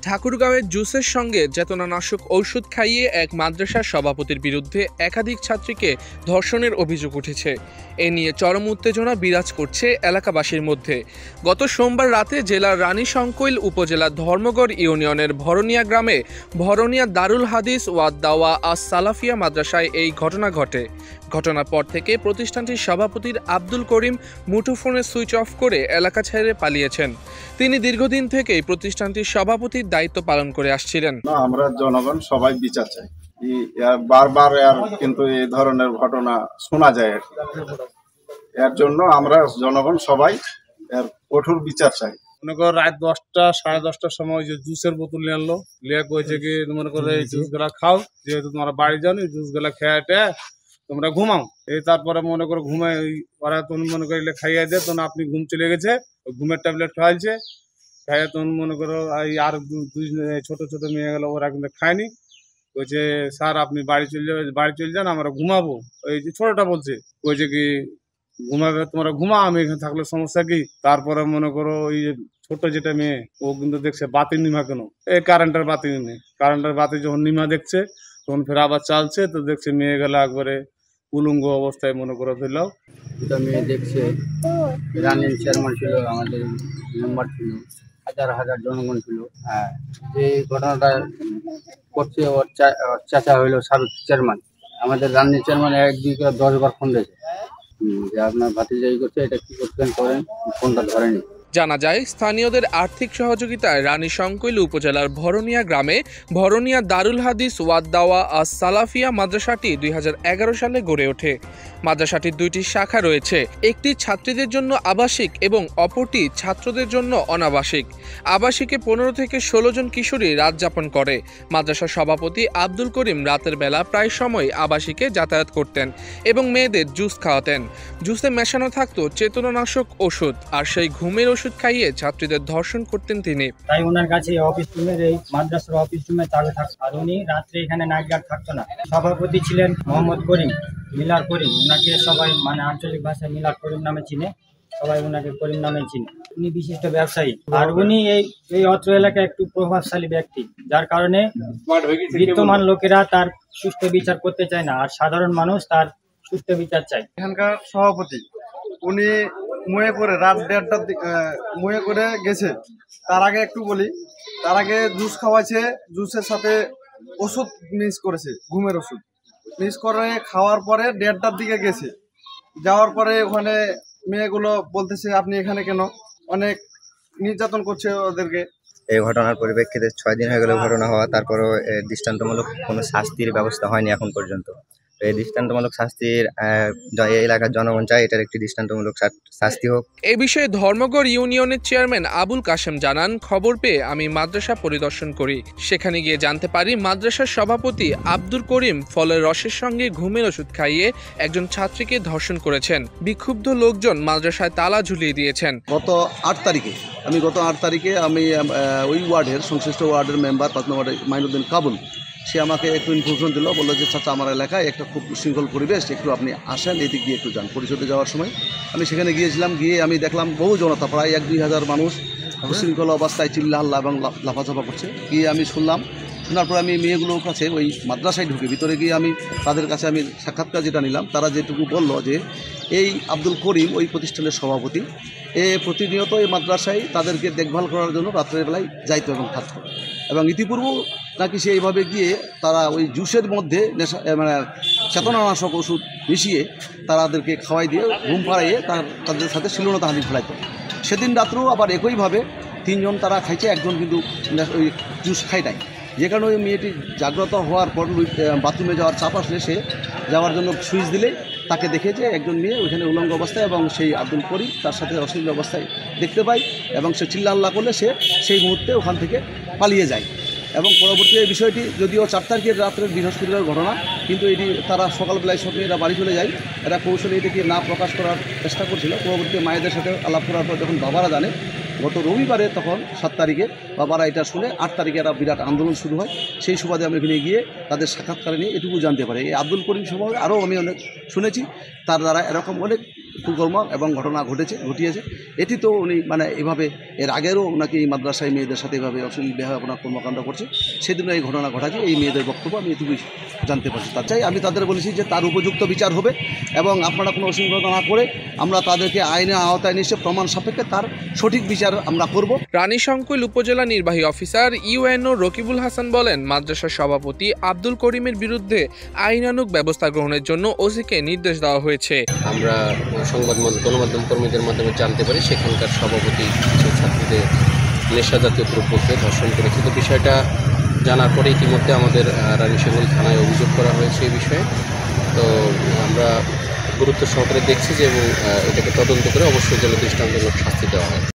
ঠাকুরগাঁওয়ের জুসের সঙ্গে চেতনানাশক ঔষধ খাইয়ে এক মাদ্রাসার সভাপতির বিরুদ্ধে একাধিক ছাত্রীকে ধর্ষণের অভিযোগ উঠেছে। এ নিয়ে চরম উত্তেজনা বিরাজ করছে এলাকাবাসীর মধ্যে। গত সোমবার রাতে জেলার রানীশংকৈল উপজেলার ধর্মগড় ইউনিয়নের ভরনিয়া গ্রামে ভরনিয়া দারুল হাদিস ওয়াদ দাওয়া আস সালাফিয়া মাদ্রাসায় এই ঘটনা ঘটে। ঘটনার পর থেকে প্রতিষ্ঠানটির সভাপতির আব্দুল করিম মুঠোফোনে সুইচ অফ করে এলাকা ছেড়ে পালিয়েছেন। তিনি দীর্ঘদিন থেকেই প্রতিষ্ঠানটির সভাপতির দায়িত্ব পালন করে আসছিলেন। আমরা জনগণ সবাই বিচার চাই। বারবার কিন্তু এই ধরনের ঘটনা শোনা যায়। এর জন্য আমরা জনগণ সবাই এর কঠোর বিচার চাই। মনে করো রাত 10টা সাড়ে 10টার সময় যে জুসের বোতল নিয়ে আনলো, লিয়ে কয়েছে কি মনে করো এই জুস গুলা খাও, যেহেতু তোমরা বাড়ি যাও এই জুস গুলা খেয়ে তোমরা ঘুমাও। এই তারপরে মনে করো ঘুমায় ওরা তখন মনে করিলে খাইয়ে দেয়, তখন আপনি ঘুম চলে গেছে, ঘুমের ট্যাবলেট খাওয়াইছে, খাইয়ে তখন মনে করো আর দুই ছোট ছোট মেয়ে গেল, ওরা কিন্তু খায়নি। বলছে স্যার আপনি বাড়ি চলে যান, আমরা ঘুমাবো। ওই যে ছোটটা বলছে কইছে কি ঘুমাবে, তোমরা ঘুমা, আমি এখানে থাকলে সমস্যা কি। তারপরে মনে করো ওই ছোট যেটা মেয়ে, ও কিন্তু দেখছে বাতি নিমা কেন, এই কারেন্টের বাতি নেই, কারেন্টের বাতি যখন নিমা দেখছে তখন ফের আবার চালছে, তো দেখছে মেয়ে গেল একবারে উলঙ্গ অবস্থায় মনে করো ধরলাম। দুটো মেয়ে দেখছে, রানিং চেয়ারম্যান ছিল, আমাদের মেম্বার ছিল, হাজার হাজার জনগণ ছিল। হ্যাঁ, এই ঘটনাটা করছে ওর চাচা হইলো সাবেক চেয়ারম্যান, আমাদের রানিং চেয়ারম্যান 1-2 10 বার ফোন দিয়েছে যে আপনার ভাতিজাই করছে, এটা কি করতেন করেন, ফোনটা ধরেনি। জানা যায়, স্থানীয়দের আর্থিক সহযোগিতায় রানীশংকৈল উপজেলার ভরনিয়া গ্রামে ভরনিয়া দারুল হাদিস ওয়াদ দাওয়া আস সালাফিয়া মাদ্রাসাটি 2011 সালে গড়ে ওঠে। মাদ্রাসাটির 2টি শাখা রয়েছে, একটি ছাত্রীদের জন্য আবাসিক এবং অপরটি ছাত্রদের জন্য অনাবাসিক। আবাসিকে 15 থেকে 16 জন কিশোরী রাত যাপন করে। মাদ্রাসার সভাপতি আব্দুল করিম রাতের বেলা প্রায় সময় আবাসিকে যাতায়াত করতেন এবং মেয়েদের জুস খাওয়াতেন। জুসে মেশানো থাকতো চেতনানাশক ওষুধ, আর সেই ঘুমের ওষুধ খাইয়ে ছাত্রীদের ধর্ষণ করতেন তিনি। তাই ওনার কাছে অফিস রুমের, এই মাদ্রাসার অফিস রুমে চাবি থাকতো, আর উনি রাত্রে এখানে নাইট গার্ড থাকতো না। সভাপতি ছিলেন মোহাম্মদ করিম, মিলার করিম, ওনাকে সবাই মানে আঞ্চলিক ভাষায় মিলার করিম নামে চিনে, সবাই ওনাকে করিম নামে চিনে। উনি বিশিষ্ট ব্যবসায়ী, আর উনি এই অত্র এলাকায় একটু প্রভাবশালী ব্যক্তি, যার কারণে বিত্তমান লোকেরা তার সুষ্ঠু বিচার করতে চায় না, আর সাধারণ মানুষ তার সুষ্ঠু বিচার চায়। এখানকার সভাপতি উনি মুয়ে করে রাত 1:30টার দিকে মুয়ে করে গেছে। তার আগে একটু বলি, তার আগে জুস খাওয়াইছে, জুসের সাথে ওষুধ মিক্স করেছে, ঘুমের ওষুধ মিক্স করে খাওয়ার পরে 1:30টার দিকে গেছে। যাওয়ার পরে ওখানে মেয়েগুলো বলতেছে আপনি এখানে কেন, অনেক নির্যাতন করছে ওদেরকে। এই ঘটনার পরিপ্রেক্ষিতে 6 দিন হয়ে গেল ঘটনা হওয়া, তারপরও দৃষ্টান্তমূলক কোনো শাস্তির ব্যবস্থা হয়নি এখন পর্যন্ত। এই দৃষ্টান্তমূলক শাস্তির এলাকার জনগণ চায় এটার একটি দৃষ্টান্তমূলক শাস্তি হোক। এ বিষয়ে ধর্মগড় ইউনিয়নের চেয়ারম্যান আবুল কাশেম জানান, খবর পেয়ে আমি মাদ্রাসা পরিদর্শন করি। সেখানে গিয়ে জানতে পারি মাদ্রাসার সভাপতি আব্দুল করিম ফলের রসের সঙ্গে ঘুমের ওষুধ খাইয়ে একজন ছাত্রীকে ধর্ষণ করেছেন। বিক্ষুব্ধ লোকজন মাদ্রাসায় তালা ঝুলিয়ে দিয়েছেন। গত 8 তারিখে আমি ওই ওয়ার্ডের সংশ্লিষ্ট ওয়ার্ডের মেম্বার 5 নম্বর মাইনুদ্দিন কাবুল, সে আমাকে একটু ইনফরমেশন দিল, বললো যে চাচা আমার এলাকায় একটা খুব শৃঙ্খল পরিবেশ, একটু আপনি আসেন, এদিক দিয়ে একটু যান। পরিষদে যাওয়ার সময় আমি সেখানে গিয়েছিলাম, গিয়ে আমি দেখলাম বহু জনতা, প্রায় 1-2 হাজার মানুষ উশৃঙ্খল অবস্থায় চিল্লাহাল্লা এবং লাফাচাপা করছে। গিয়ে আমি শোনার পর আমি মেয়েগুলোর কাছে ওই মাদ্রাসায় ঢুকে ভিতরে গিয়ে আমি তাদের কাছে আমি সাক্ষাৎকার যেটা নিলাম, তারা যেটুকু বললো যে এই আব্দুল করিম ওই প্রতিষ্ঠানের সভাপতি, প্রতিনিয়ত এই মাদ্রাসায় তাদেরকে দেখভাল করার জন্য রাত্রের বেলায় যাইতো এবং থাকতো, এবং ইতিপূর্বেও নাকি সে এইভাবে গিয়ে তারা ওই জুসের মধ্যে মানে চেতনানাশক ওষুধ মিশিয়ে তাদেরকে খাওয়াই দিয়ে ঘুম পাড়াইয়ে তাদের সাথে শ্লীলতা হানি ফেলাইতো। সেদিন রাত্রেও আবার একইভাবে 3 জন তারা খাইছে, একজন কিন্তু ওই জুস খাই নাই। যে কারণে ওই মেয়েটি জাগ্রত হওয়ার পর বাথরুমে যাওয়ার চাপ আসলে সে যাওয়ার জন্য সুইচ দিলে তাকে দেখেছে একজন মেয়ে ওইখানে উলঙ্গ অবস্থায়, এবং সেই আব্দুল করিম তার সাথে অশ্লীল অবস্থায় দেখতে পায়, এবং সে চিল্লাল্লা করলে সে সেই মুহূর্তে ওখান থেকে পালিয়ে যায়। এবং পরবর্তী এই বিষয়টি যদিও 4 তারিখের রাত্রের বৃহস্পতিবার ঘটনা, কিন্তু এটি তারা সকালবেলায় সব মেয়েরা বাড়ি চলে যায়। এরা কৌশলে এটিকে না প্রকাশ করার চেষ্টা করছিল। পরবর্তী মায়েদের সাথে আলাপ করার পর যখন বাবারা জানে, গত রবিবারে তখন 7 তারিখে বাবারা এটা শুনে 8 তারিখে একটা বিরাট আন্দোলন শুরু হয়। সেই সুবাদে আমি এখানে গিয়ে তাদের সাক্ষাৎকারে নিয়ে এটুকু জানতে পারি, এই আব্দুল করিম সম্পর্কে আরও আমি অনেক শুনেছি, তার দ্বারা এরকম অনেক কুকর্ম এবং ঘটনা ঘটিয়েছে। এটি তো উনি মানে এভাবে এর আগেরও ওনাকে এই মাদ্রাসায় মেয়েদের সাথে এভাবে অশ্লীল ব্যবহার কর্মকাণ্ড করছে, সেদিনও এই ঘটনা ঘটাচ্ছে। এই মেয়েদের বক্তব্য আমি এটুকুই জানতে পারছি। তার চাই আমি তাদের বলেছি যে তার উপযুক্ত বিচার হবে এবং আপনারা কোনো অশৃঙ্খলতা না করে আমরা তাদেরকে আইনের আওতায় নিয়ে প্রমাণ সাপেক্ষে তার সঠিক বিচার আমরা করব। রানীশংকৈল উপজেলা নির্বাহী অফিসার ইউএনও রকিবুল হাসান বলেন, মাদ্রাসার সভাপতি আব্দুল করিমের বিরুদ্ধে আইনানুগ ব্যবস্থা গ্রহণের জন্য ওসিকে নির্দেশ দেওয়া হয়েছে। আমরা গণমাধ্যম কর্মীদের মাধ্যমে জানতে পারি সেখানকার সভাপতি কিছু ছাত্রীদের নেশাজাতীয় দ্রব্যকে ধর্ষণ করেছে। তো বিষয়টা জানার পরে ইতিমধ্যে আমাদের রানীশংকৈল থানায় অভিযোগ করা হয়েছে এই বিষয়ে। তো আমরা গুরুত্ব সহকারে দেখছি যে এবং এটাকে তদন্ত করে অবশ্যই যেন দৃষ্টান্তমূলক শাস্তি দেওয়া হয়।